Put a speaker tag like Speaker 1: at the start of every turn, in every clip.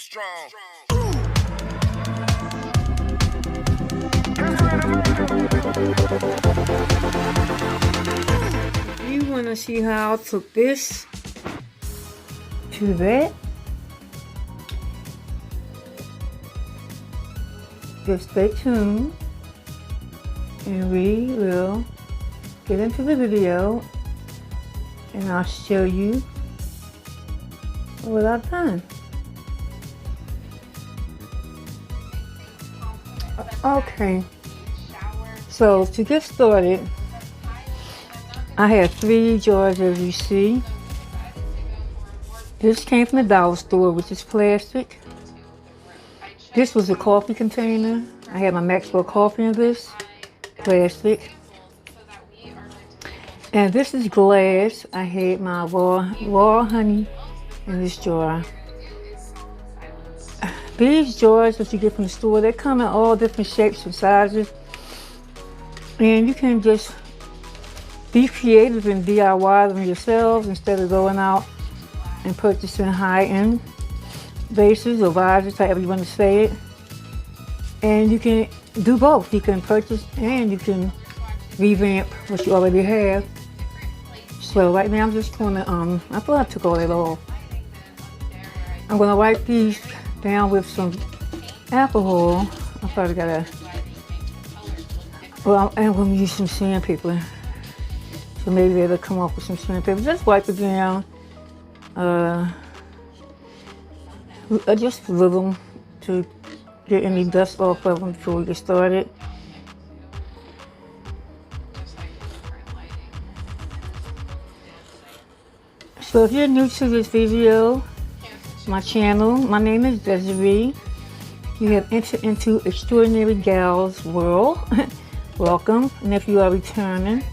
Speaker 1: strong.
Speaker 2: You want to see how I took this to that? Just stay tuned and we will get into the video and I'll show you what I've done. Okay, so to get started, I have 3 jars as you see. This came from the dollar store, which is plastic. This was a coffee container. I had my Maxwell coffee in this, plastic. And this is glass. I had my raw honey in this jar. These jars that you get from the store, they come in all different shapes and sizes. And you can just be creative and DIY them yourselves instead of going out and purchasing high-end vases or vases, however you want to say it. And you can do both. You can purchase and you can revamp what you already have. So right now I'm just going to, I thought I took all that off. I'm going to wipe these down with some alcohol. I probably got to, well, I'm going to use some sandpaper. So maybe it'll come off with some sandpaper. Just wipe it down. Just a little to get any dust off of them before we get started. So if you're new to this video, my channel, my name is Desiree. You have entered into Extraordinary Gal's world. Welcome. And if you are returning,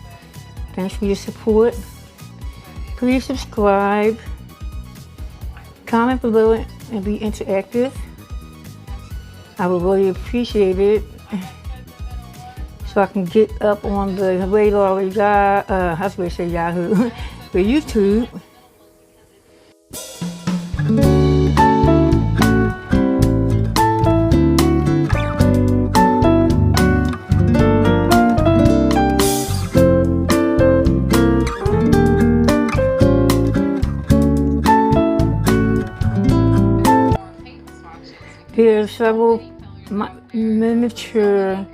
Speaker 2: thanks for your support. Please subscribe, comment below and be interactive. I would really appreciate it. So I can get up on the radar with I was going to say Yahoo, with YouTube. There are several miniature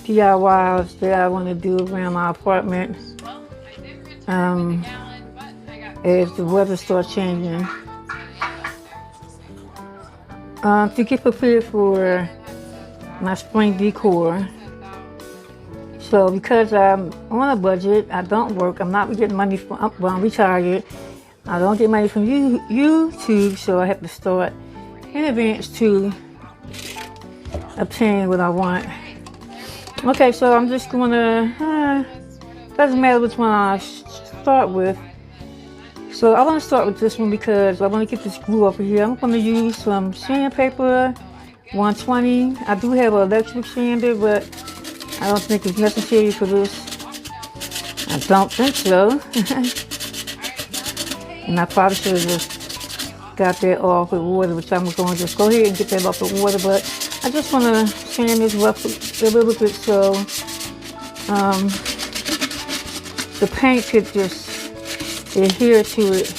Speaker 2: DIYs that I want to do around my apartment as the weather starts changing. To get prepared for my spring decor. So because I'm on a budget, I don't work, I'm not getting money from, well, I'm retired. I don't get money from YouTube, so I have to start in advance to obtain what I want. Okay, so I'm just gonna, doesn't matter which one I start with. So I want to start with this one because I want to get this glue over here. I'm going to use some sandpaper, 120. I do have an electric sander, but I don't think it's necessary for this. I don't think so. And I probably should have just got that off with water, which I'm going to just go ahead and get that off with water. But I just want to sand this rough a little bit so the paint could just adhere to it.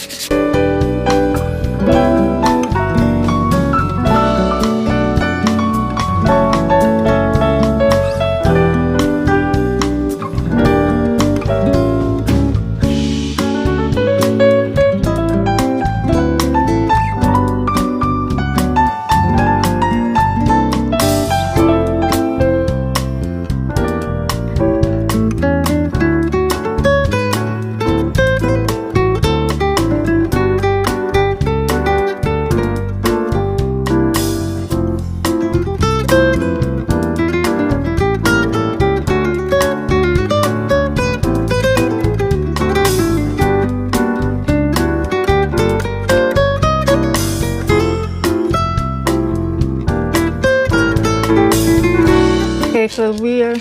Speaker 2: Okay, so we're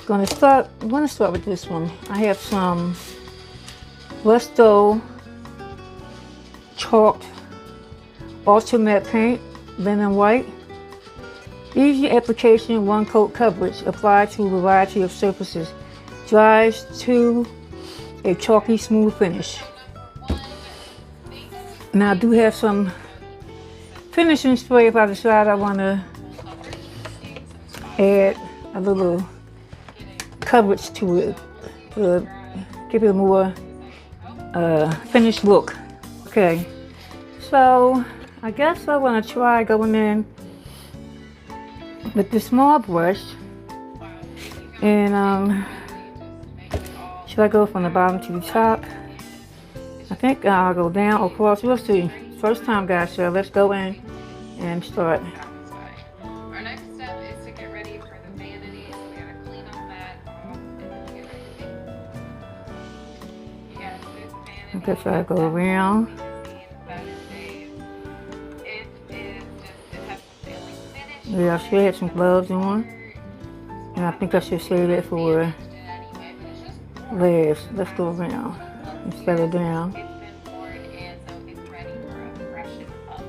Speaker 2: I'm going to start with this one. I have some Resto chalked Ultimate Paint, Linen White. Easy application, one coat coverage. Applied to a variety of surfaces. Dries to a chalky smooth finish. Now I do have some finishing spray if I decide I want to add a little coverage to it to give it a more finished look. Okay, so I guess I want to try going in with the small brush, and should I go from the bottom to the top? I think I'll go down across. We'll see. First time, guys, so let's go in and start.
Speaker 1: Our next step is to get ready for the vanity, so we gotta clean all that off and get ready to bake. Yes, this vanity.
Speaker 2: Okay, so I go around. Yeah, I should have some gloves on. And I think I should save it for last. Let's go around instead of down.
Speaker 1: It's been poured and so it's ready for a freshen up.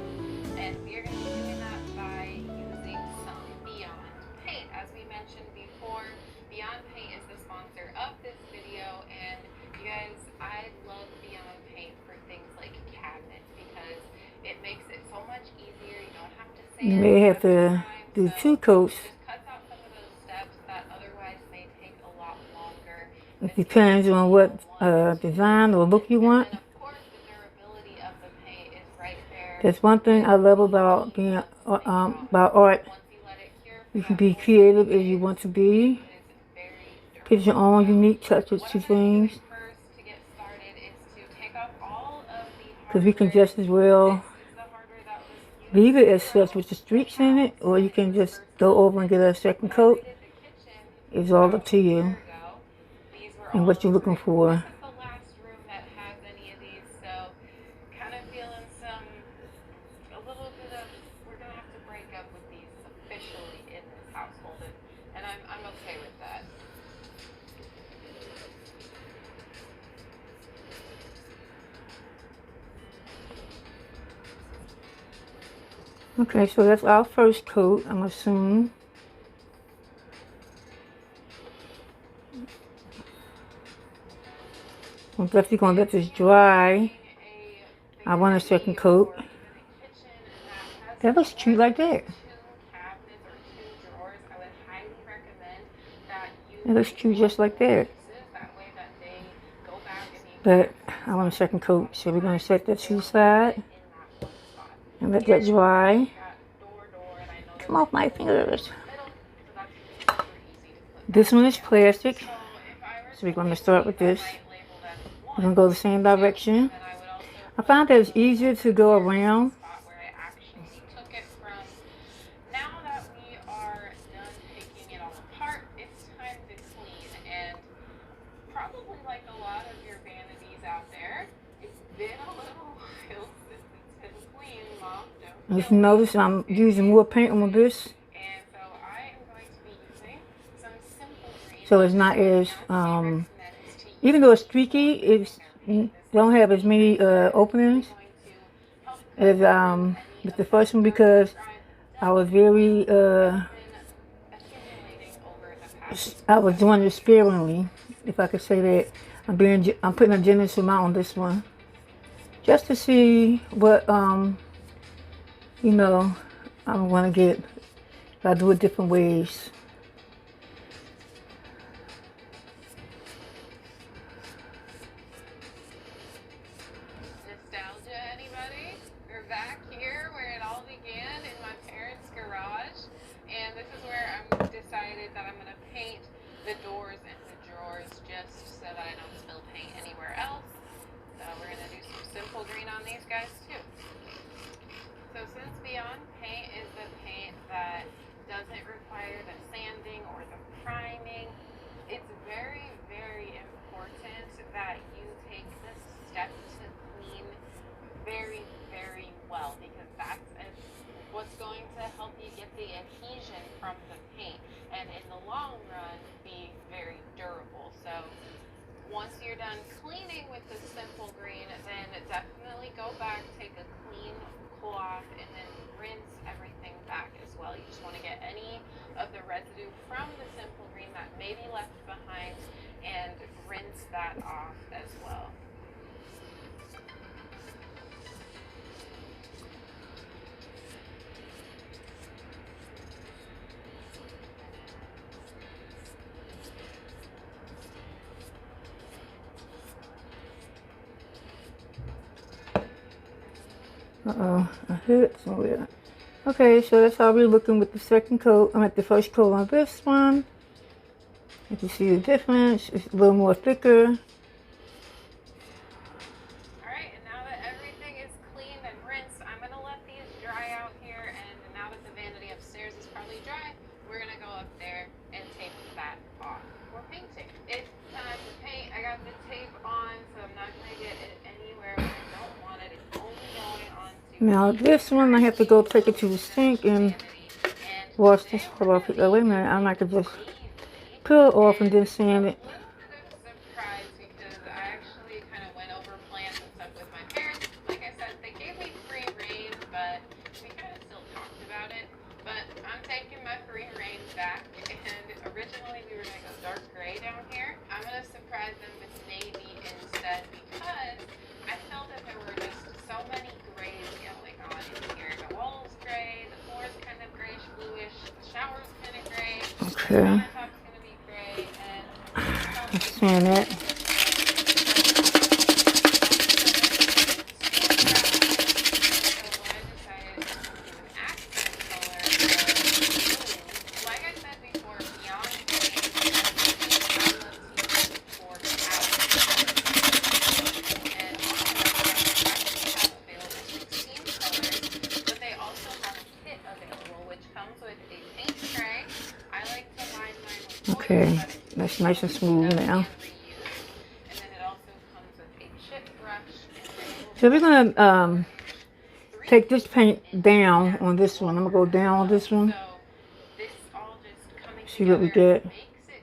Speaker 1: And we're going to be doing that by using some Beyond Paint. As we mentioned before, Beyond Paint is the sponsor of this video. And you guys, I love Beyond Paint for things like cabinets because it makes it so much easier. You don't have to sand.
Speaker 2: You may have to do 2 coats. It depends on what design or look you want. That's one thing I love about being about art. You can be creative as you want to be. Put your own unique touches to things. Because we can just as well leave it as such with the streaks in it, or you can just go over and get a second coat. It's all up to you and what you're looking for.
Speaker 1: This is the last room that has any of these, so kind of feeling a little bit of, we're going to have to break up with these officially in this household, and I'm okay with that.
Speaker 2: Okay, so that's our first coat, I'm assuming. I'm definitely going to let this dry. I want a second coat. That looks cute like that. It looks cute just like that. But I want a second coat, so we're going to set that to the side and let that dry. Come off my fingers. This one is plastic, so we're going to start with this. We're going to go the same direction. I found that it's easier to go around.
Speaker 1: Now that we are done taking it all apart, it's time to clean. And probably like a lot of your vanities out there, it's been a little while since it's been cleaned, Mom.
Speaker 2: Just notice I'm using more paint on this.
Speaker 1: And so I am going to be using some simple green.
Speaker 2: So it's not as even though it's streaky, it don't have as many openings as with the first one, because I was very I was doing it sparingly, if I could say that. I'm putting a generous amount on this one, just to see what you know, I want to get if I do it different ways.
Speaker 1: Back here where it all began, in my parents' garage, and this is where I'm decided that I'm going to paint the doors and the drawers just so that I don't spill paint anywhere else. So we're going to do some simple green on these guys too. So since Beyond Paint is the paint that doesn't require the sanding or the priming, it's very, very important that you take the step to clean very, very well, because that's what's going to help you get the adhesion from the paint and in the long run be very durable. So once you're done cleaning with the simple green, then definitely go back, take a clean cool off, and then rinse everything back as well. You just want to get any of the residue from the simple green that may be left behind and rinse that off as well.
Speaker 2: Uh-oh, I hit it somewhere. Okay, so that's how we're looking with the second coat. I'm at the first coat on this one. You can see the difference. It's a little more thicker.
Speaker 1: Alright, and now that everything is cleaned and rinsed, I'm going to let these dry out here, and now that the vanity upstairs is probably dry, we're going to go up there and take that off for painting. It's time to paint. I got the tape on, so I'm not going to get it anywhere where I don't want it. It's only going on to
Speaker 2: Now this one, I have to go take it to the sink and wash this part off. Wait a minute, I'm not going to just peel it off and then sand it.
Speaker 1: surprised because I actually kind of went over plans and stuff with my parents. Like I said, they gave me free reign, but we kind of still talked about it. But I'm taking my free reign back, and originally we were going to go dark gray down here. I'm going to surprise them with navy instead because I felt that there were just so many grays going on in here. The wall's gray, the floor's kind of grayish bluish, the shower's kind of gray.
Speaker 2: Okay. Sand it. Okay, that's nice and smooth now. So we're gonna take this paint down on this one. I'm gonna go down on this one. See what we get.
Speaker 1: Makes it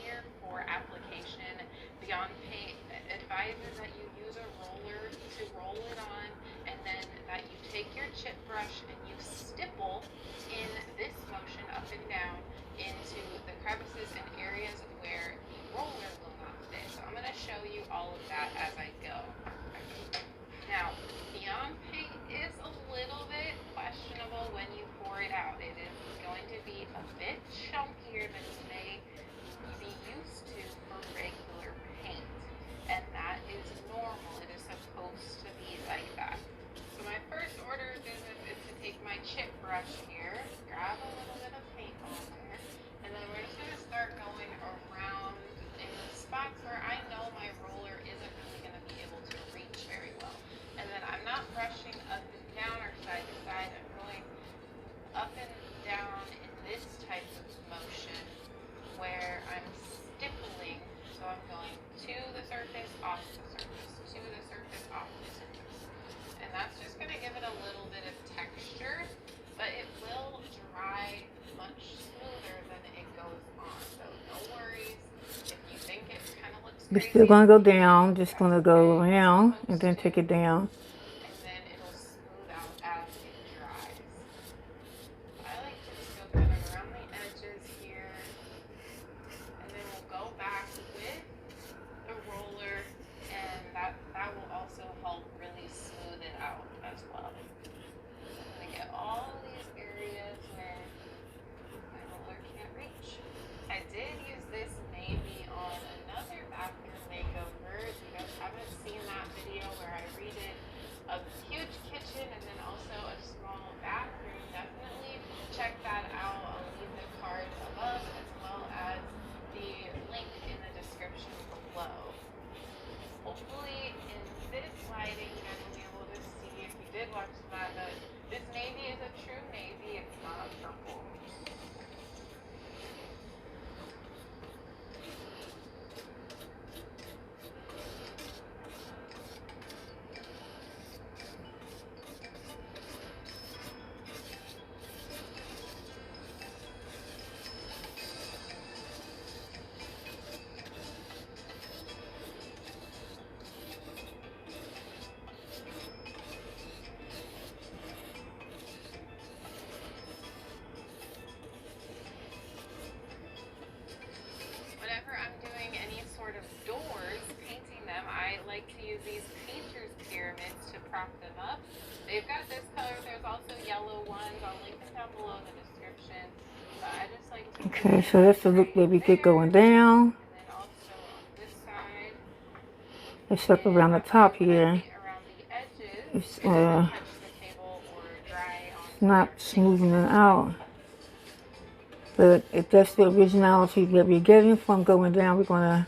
Speaker 1: easier for application. Beyond Paint advises that you use a roller to roll it on, and then that you take your chip brush and you stipple in this motion up and down into the crevices and areas where the roller will not fit. So I'm going to show you all of that as I go. Now, Beyond Paint is a little bit questionable when you pour it out. It is going to be a bit chunkier than you may be used to for regular paint, and that is normal. It is supposed to be like that. So my first order of business is to take my chip brush here, grab a little bit of paint on there, and then we're just going to start going around in the spots where I know my roller isn't really going to be able to reach very well. And then I'm not brushing up and down or side to side. I'm going up and down in this type of motion where I'm stippling. So I'm going to the surface, off the surface, to the surface, off the surface. And that's just going to give it a little bit of texture, but it will dry much smoother than it goes on. So no worries if you think it kind of looks
Speaker 2: We're
Speaker 1: crazy.
Speaker 2: still gonna go down. Just gonna go around and then take it down.
Speaker 1: And then it'll smooth out as it dries. I like to just go kind of around the edges here, and then we'll go back with the roller, and that will also help really smooth it out as well. So I'm going to get all of these areas where my roller can't reach. I did use this navy on another bathroom makeover. If you guys haven't seen that video where I redid wrap them up. They've got this color. There's also yellow ones. I'll link them down below in the description. But I just like to
Speaker 2: Okay, so that's the look that we get going down.
Speaker 1: and then also on this side.
Speaker 2: It's up around the top here.
Speaker 1: Around the edges.
Speaker 2: It's
Speaker 1: Touch the table or dry on.
Speaker 2: not smoothing it out. But if that's the originality that we're getting from going down, we're gonna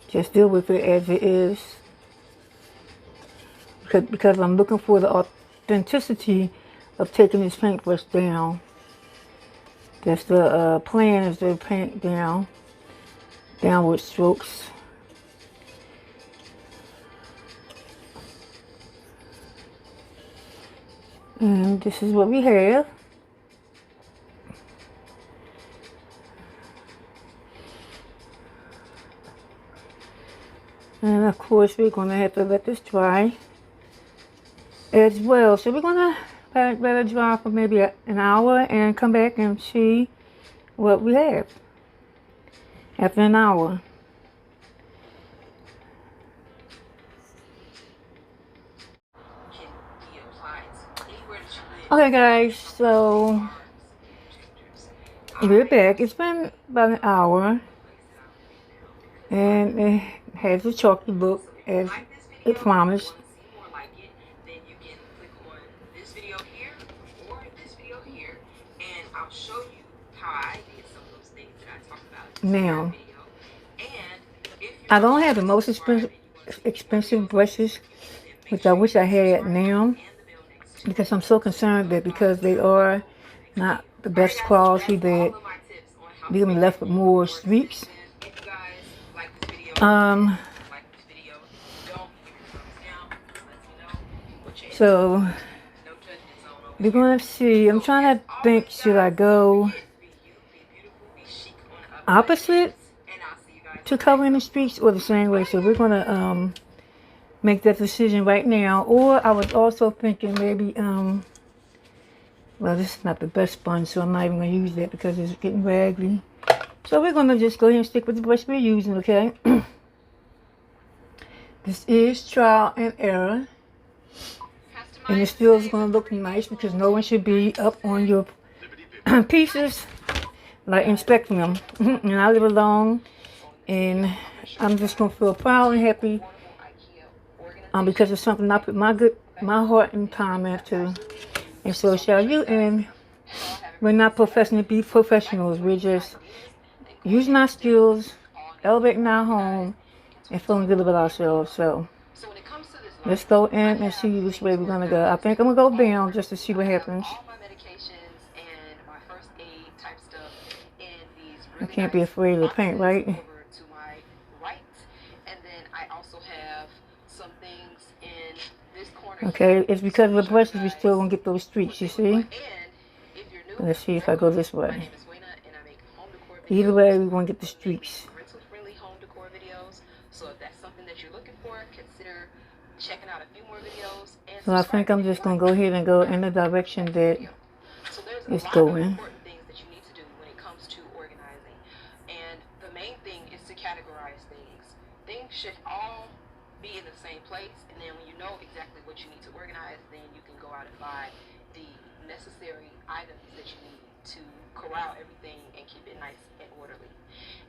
Speaker 2: just deal with it as it is. Because I'm looking for the authenticity of taking this paintbrush down. That's the plan, is to paint down, downward strokes. And this is what we have. And of course, we're going to have to let this dry as well. So we're going to let it dry for maybe an hour and come back and see what we have after an hour. Okay guys, so we're back. It's been about an hour and it has a chalky look as it promised. Now, I don't have the most expensive brushes, which I wish I had now, because I'm so concerned that because they are not the best quality, that they're gonna be left with more streaks. So we're gonna see. I'm trying to think, should I go opposite to covering the streaks or the same way? So we're gonna make that decision right now. Or I was also thinking maybe well, this is not the best sponge, so I'm not even gonna use that because it's getting raggedy. So we're gonna just go ahead and stick with the brush we're using, okay? This is trial and error, and it still is gonna look nice because no one should be up on your pieces, like inspecting them. And I live alone, and I'm just gonna feel proud and happy because it's something I put my heart and time into, and so shall you. And we're not professional to be professionals. We're just using our skills, elevating our home, and feeling good about ourselves. So let's go in and see which way we're gonna go. I think I'm gonna go down just to see what happens. I can't be afraid of the paint, right? Okay, it's because of the brushes we still gonna get those streaks, you see? Let's see if I go this way. Either way, we're gonna get the streaks. So I think I'm just gonna go ahead and go in the direction that it's going.
Speaker 3: Should all be in the same place, and then when you know exactly what you need to organize, then you can go out and buy the necessary items that you need to corral everything and keep it nice and orderly.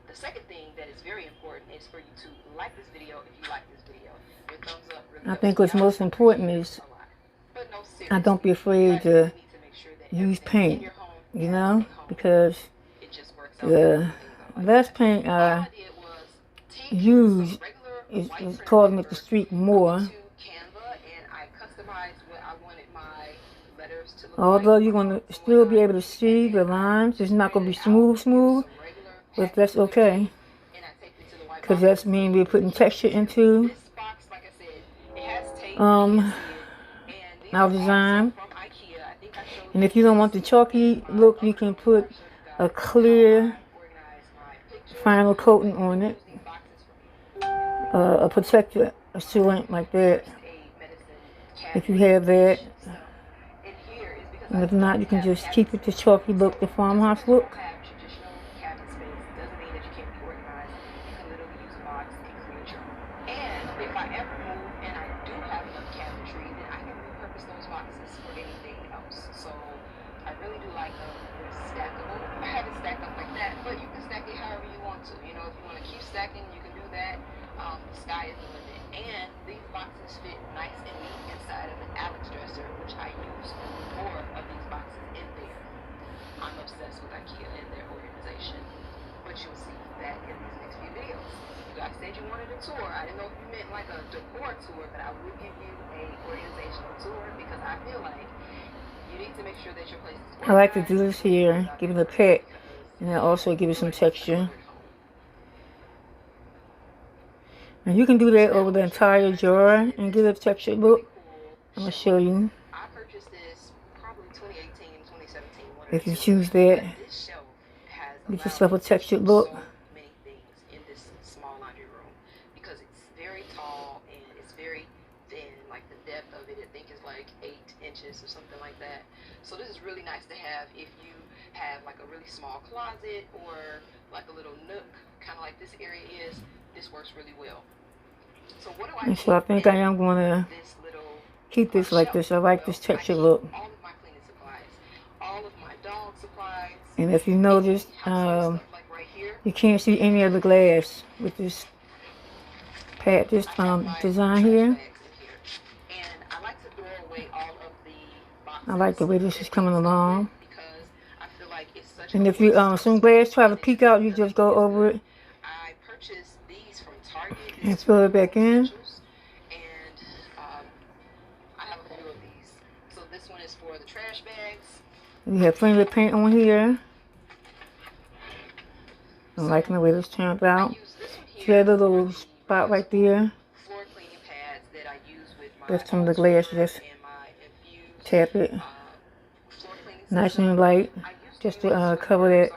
Speaker 3: The second thing that is very important is for you to like this video if you like this video. Your thumbs up really
Speaker 2: I think what's most important is I don't be afraid to use paint, you know, because the last paint I used is causing it to streak more. Although you're going to still be able to see the lines, it's not going to be smooth, but that's okay, because that's mean we're putting texture into our design. And if you don't want the chalky look, you can put a clear final coating on it, a protector, a sealant like that, if you have that. And if not, you can just keep it the chalky look, the farmhouse look.
Speaker 3: stacking, you can do that. The sky is the limit. And these boxes fit nice and neat inside of an Alex dresser, which I use 4 of these boxes in there. I'm obsessed with IKEA and their organization, but you'll see that in these next few videos. You guys said you wanted a tour. I didn't know if you meant like a decor tour, but I will give you a organizational tour because I feel like you need to make sure that your place is organized.
Speaker 2: I like to do this here, give it a pet, and then also give it some texture. And you can do that over the entire jar and get a textured look. I'm going to show you.
Speaker 3: I purchased this probably 2018, 2017.
Speaker 2: If you choose that, get yourself a textured look.
Speaker 3: So many things in this small laundry room because it's very tall and it's very thin. Like the depth of it, I think is like 8 inches or something like that. So this is really nice to have if you have like a really small closet or like a little nook, kind of like this area is. This works really well. So what do I
Speaker 2: and so I think I am going to keep this like this. I like this texture look.
Speaker 3: All of my cleaning supplies, all of my dog supplies.
Speaker 2: And if you notice, you can't see any of the glass with this pad, this design here. I like the way this is coming along. And if you some glass try to peek out, you just go over it and fill it back in.
Speaker 3: And I have a few of these. So this one is for the trash bags.
Speaker 2: We have plenty of paint on here. I'm liking the way this turned out. See that little spot right there?
Speaker 3: Floor cleaning pads that I use with my
Speaker 2: That's some of the glass. Just tap it nice and light, just to cover that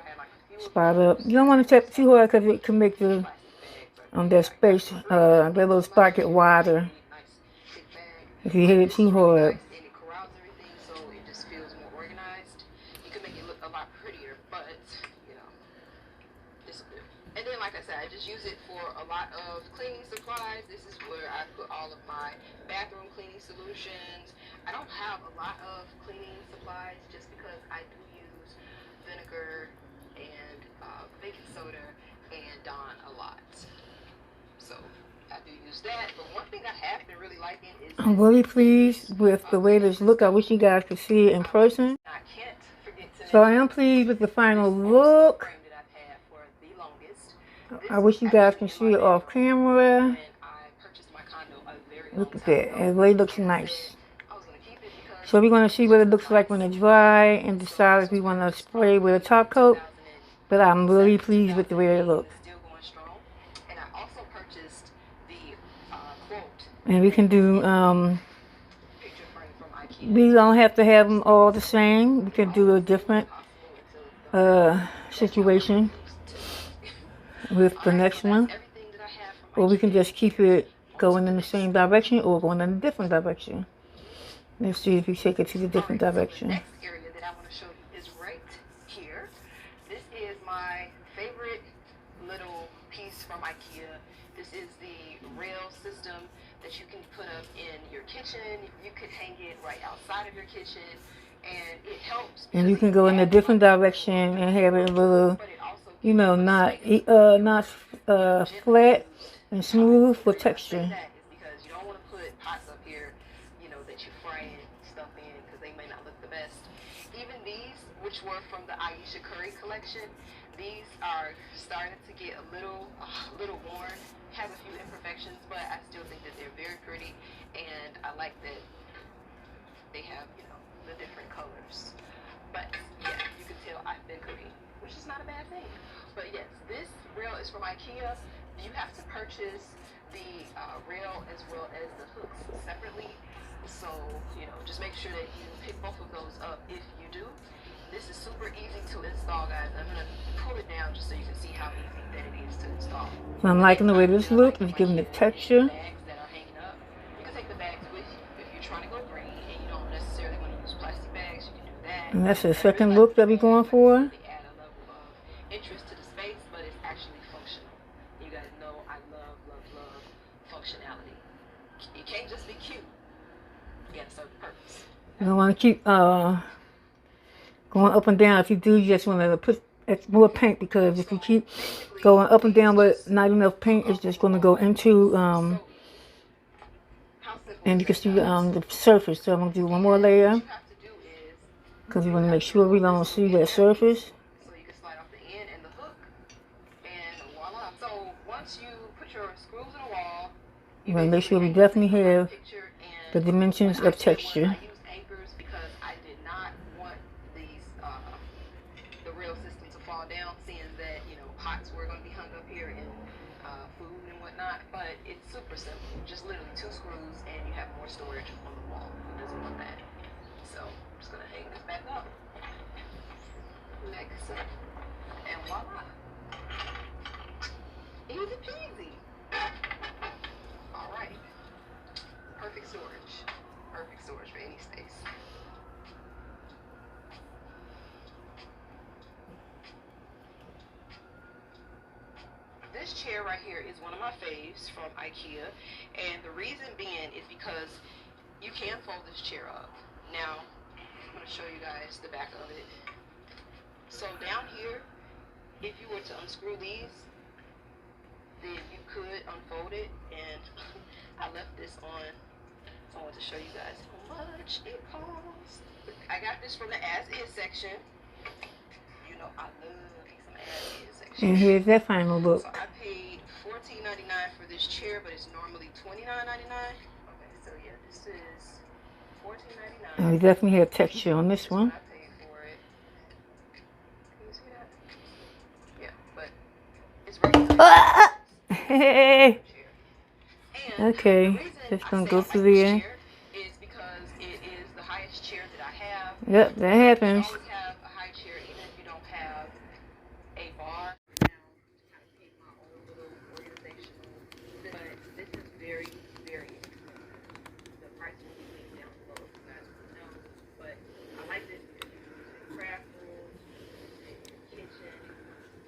Speaker 2: spot up. You don't want to tap too hard because it can make the that space, that little spot get wider if you hit it too hard.
Speaker 3: And then, like I said, I just use it for a lot of cleaning supplies. This is where I put all of my bathroom cleaning solutions. I don't have a lot of cleaning supplies just because I do use vinegar and baking soda and Dawn a lot. So I do use that. But one thing I have been really liking is
Speaker 2: I'm really pleased with the way this look. I wish you guys could see it in person.
Speaker 3: I can't forget to
Speaker 2: So I am pleased with the final look. I wish you guys can see it off camera. Look at that. It really looks nice. So we're going to see what it looks like when it's dry and decide if we want to spray with a top coat. But I'm really pleased with the way it looks. And we can do, we don't have to have them all the same. We can do a different situation with the next one, or we can just keep it going in the same direction or going in a different direction. Let's see if we take it to the different direction.
Speaker 3: The next area that I want to show you is right here. This is my favorite little piece from IKEA. This is the rail system that you can put up in your kitchen. You could hang it right outside of your kitchen, and it helps.
Speaker 2: And you can go in a different direction and have it a little, you know, not flat and smooth for texture.
Speaker 3: Because you don't want to put pots up here, you know, that you're frying stuff in because they may not look the best. Even these, which were from the Aisha Curry collection, these are starting to get a little worn. Have a few imperfections, but I still think that they're very pretty, and I like that they have, you know, the different colors. But yeah, you can tell I've been cooking, which is not a bad thing. But yes, this rail is from IKEA. You have to purchase the rail as well as the hooks separately. So, you know, just make sure that you pick both of those up if you do. This is super easy to install, guys. I'm going to pull it down just so you can see how easy that it is to install.
Speaker 2: So I'm liking the way this looks. It's giving it texture.
Speaker 3: Bags that are hanging up. You can take the bags with you if you're trying to go green and you don't necessarily want to use plastic bags. You can do that.
Speaker 2: And that's the second look that we're going for.
Speaker 3: They add a level of interest to the space, but it's actually functional. You guys know I love functionality. You can't just be cute. You got to serve a purpose.
Speaker 2: You don't want to keep going up and down. If you do, you just want to more paint, because if you keep going up and down with not enough paint, it's just going to go into and you can see the surface. So I'm going to do one more layer because we want to make sure we don't see that surface.
Speaker 3: So you can slide off the end and the hook, and voila. So once you put your screws in the wall,
Speaker 2: you want to make sure we definitely have the dimensions of texture.
Speaker 3: I used anchors because I did not want these the rail system to fall down, seeing that pots were going to be hung up here and food and whatnot. But it's super simple, just literally 2 screws, and you have more storage on the wall. Who doesn't want that? So I'm just gonna hang this back up. Next, and voila, easy peasy. All right, perfect storage for any space. This chair right here is one of my faves from IKEA, and the reason being is because you can fold this chair up. Now, I'm going to show you guys the back of it. So down here, if you were to unscrew these, then you could unfold it, and I left this on, so I want to show you guys how much it costs. I got this from the as-is section. You know I love me some as-is section.
Speaker 2: And here's that final look.
Speaker 3: So I paid $14.99 for this chair, but it's normally $29.99. Okay, so yeah, this is $14.99.
Speaker 2: And we definitely have texture on this one.
Speaker 3: I paid for it. Can you see that? Yeah, but it's regular.
Speaker 2: Hey.
Speaker 3: And
Speaker 2: Okay,
Speaker 3: the reason
Speaker 2: just
Speaker 3: I
Speaker 2: gonna
Speaker 3: say
Speaker 2: go
Speaker 3: I like
Speaker 2: through
Speaker 3: this
Speaker 2: there.
Speaker 3: chair is because it is the highest chair that I have.
Speaker 2: Yep, that
Speaker 3: You
Speaker 2: happens.
Speaker 3: always have a high chair, even if you don't have a bar. Now, to kind of pick my own little organizational, but this is very, very expensive. The price will be linked down below if you guys want to know. But I like this because you can use it in craft room, in your kitchen,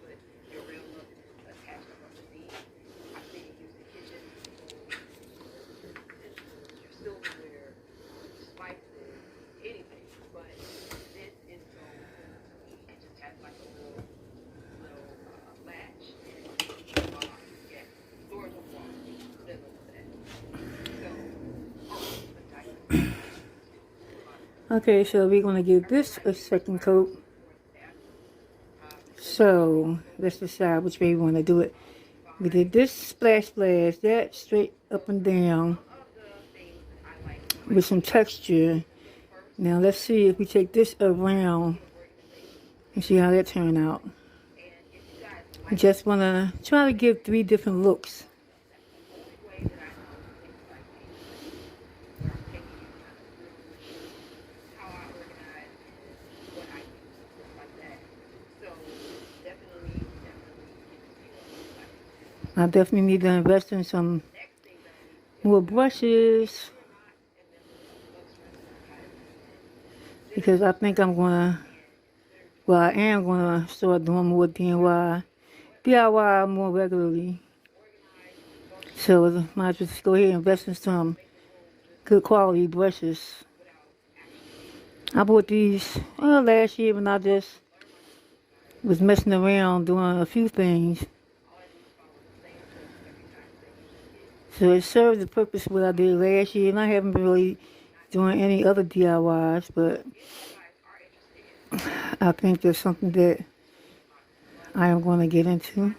Speaker 3: put your real look attached up underneath. I think you use the kitchen, your silverware, spices, anything. But this is so neat. It just has like a little latch and yeah, storage of water. Nothing like that. So,
Speaker 2: Okay, so we're gonna give this a second coat. So let's decide which way we want to do it. We did this splash, that straight up and down with some texture. Now let's see if we take this around and see how that turned out. I just want to try to give 3 different looks. I definitely need to invest in some more brushes, because I think I am going to start doing more DIY more regularly. So I might as well just go ahead and invest in some good quality brushes. I bought these last year when I just was messing around doing a few things. So it served the purpose of what I did last year, and I haven't been really doing any other DIYs, but I think there's something that I am going to get into.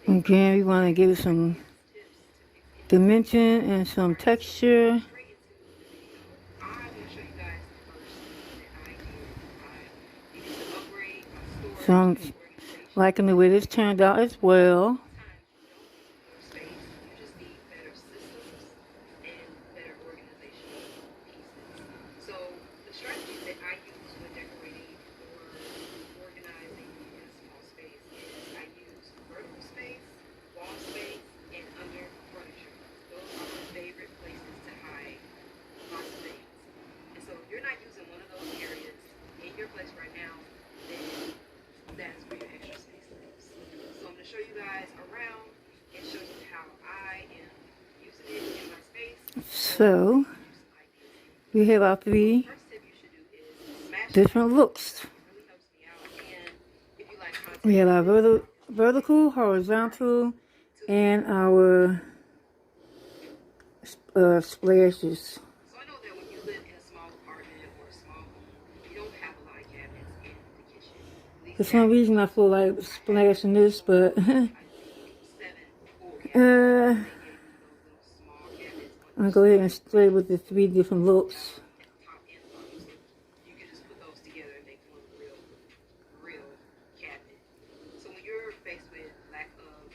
Speaker 2: Again, we want to give it some dimension and some texture. So I'm liking the way this turned out as well.
Speaker 3: So the strategies that I use when decorating or organizing in a small space is I use vertical space, wall space, and under furniture. Those are my favorite places to hide my space. And so if you're not using one of those areas in your place right now, then that's where your extra space lives. So I'm going to show you guys around and show you how I am using it in my space.
Speaker 2: So we have our 3 different looks. We have our vertical, horizontal, and our splashes.
Speaker 3: So I know that when you live in a small apartment or a small home, you don't have a lot of cabinets in the kitchen.
Speaker 2: For some reason, I feel like splashing this, but I'm gonna go ahead and stay with the 3 different looks.
Speaker 3: You can just put those together and make one real cabinet. So when you're faced with lack of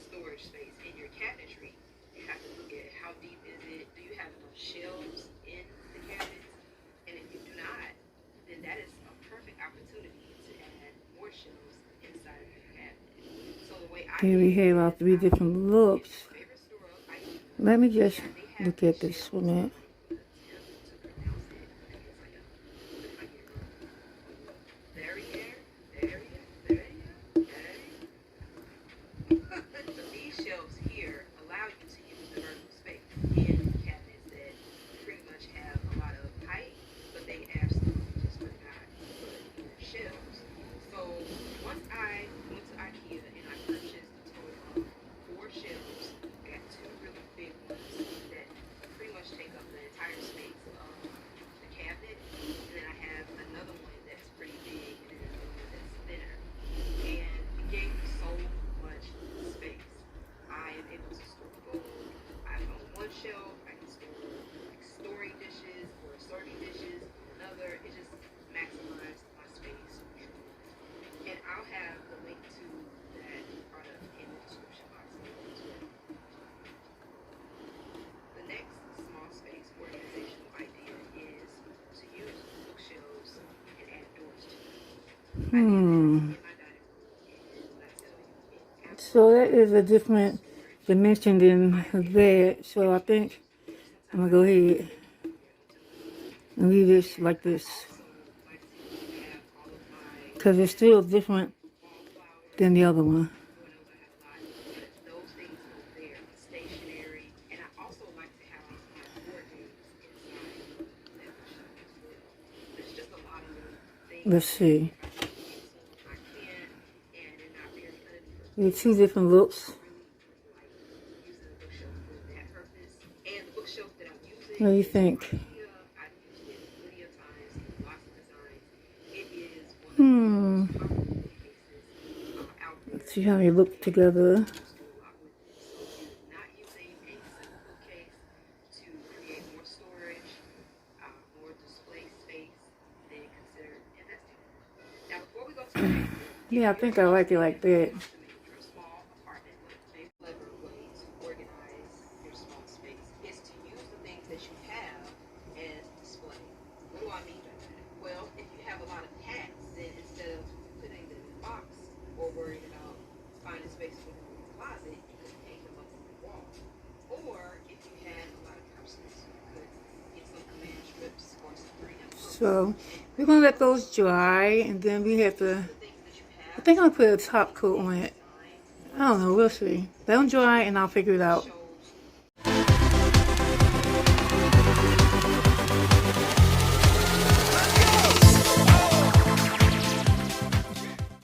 Speaker 3: storage space in your cabinetry, you have to look at how deep is it. Do you have enough shelves in the cabinets? And if you do not, then that is a perfect opportunity to add more shelves inside of your cabinet. So the way
Speaker 2: Here we have our 3 different looks. Let me just look at this for a minute.
Speaker 3: These shelves here allow you to use the vertical space in cabinets that pretty much have a lot of height, but they absolutely just would not put shelves. So once I went to IKEA and I purchased a total of 4 shelves, I got 2 really big ones that pretty much take up the entire space of the cabinet, and then I have another one that's pretty big and then another one that's thinner, and it gave me so much space. I am able to store food. On one shelf I can store like storing dishes or serving dishes. Another, it just maximized my space. And I'll have the link to that product in the description box below as well. The next small space organizational idea is to use bookshelves and add doors to them.
Speaker 2: So that is a different dimension than that. So I think I'm gonna go ahead and leave this like this, because it's still different than the other one.
Speaker 3: Those things go there, stationary, and I also like to have my board games inside that bookshelf as well. There's just a lot of things.
Speaker 2: Let's see.
Speaker 3: I can, and they're not very uninteresting.
Speaker 2: We have 2 different looks.
Speaker 3: Using the bookshelf for that purpose, and the bookshelf that I'm using.
Speaker 2: What do you think?
Speaker 3: I've used it plenty of times, lots of designs. It is one of the most popular pieces out there.
Speaker 2: Let's see how they look together.
Speaker 3: Not using a single bookcase to create more storage, more display space, then consider investing. Now, before we go to the next,
Speaker 2: Yeah, I think I like it like that.
Speaker 3: to make your small apartment look big, clever way to organize your small space is to use the things that you have as display. What do I mean by that? Well, if you have a lot of hats, then instead of putting them in a box or worrying about finding space for them in the closet, you could hang them up on the wall. Or if you had a lot of purses, you could get some command strips or some 3M hooks.
Speaker 2: So we're gonna let those dry, and then we have to.
Speaker 3: Things that you
Speaker 2: I
Speaker 3: have
Speaker 2: think I'll put a top coat on it. I don't know. We'll see. Let them dry, and I'll figure it out.
Speaker 3: show